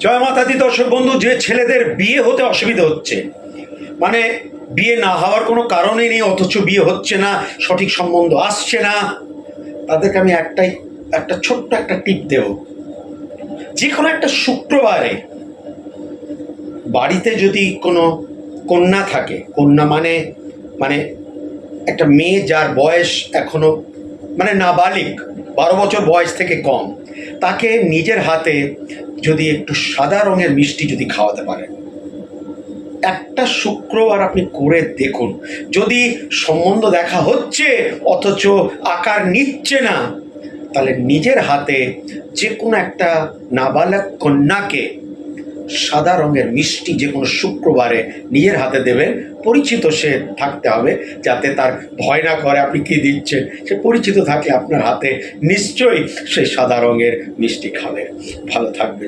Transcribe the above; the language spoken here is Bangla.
জয় মাতা দি। দর্শক বন্ধু, যে ছেলেদের বিয়ে হতে অসুবিধা হচ্ছে, মানে বিয়ে না হওয়ার কোনো কারণই নেই অথচ বিয়ে হচ্ছে না, সঠিক সম্বন্ধ আসছে না, তাদেরকে আমি একটা ছোট্ট একটা টিপ দেব। যে কোনো একটা শুক্রবারে বাড়িতে যদি কোনো কন্যা থাকে, কন্যা মানে মানে একটা মেয়ে যার বয়স এখনো মানে নাবালিক, 12 বছর বয়স থেকে কম, তাকে নিজের হাতে যদি একটু সাদা রঙের মিষ্টি যদি খাওয়াতে পারেন, একটা শুক্রবার আপনি করে দেখুন। যদি সম্বন্ধ দেখা হচ্ছে অথচ আকার নিচ্ছে না, তাহলে নিজের হাতে যে কোনো একটা নাবালক কন্যাকে সাদা রঙের মিষ্টি যে কোনো শুক্রবারে নিজের হাতে দেবেন। পরিচিত সে থাকতে হবে, যাতে তার ভয় না করে আপনি কি দিচ্ছেন। সে পরিচিত থাকলে আপনার হাতে নিশ্চয়ই সে সাদা রঙের মিষ্টি খাবে। ভালো থাকবেন।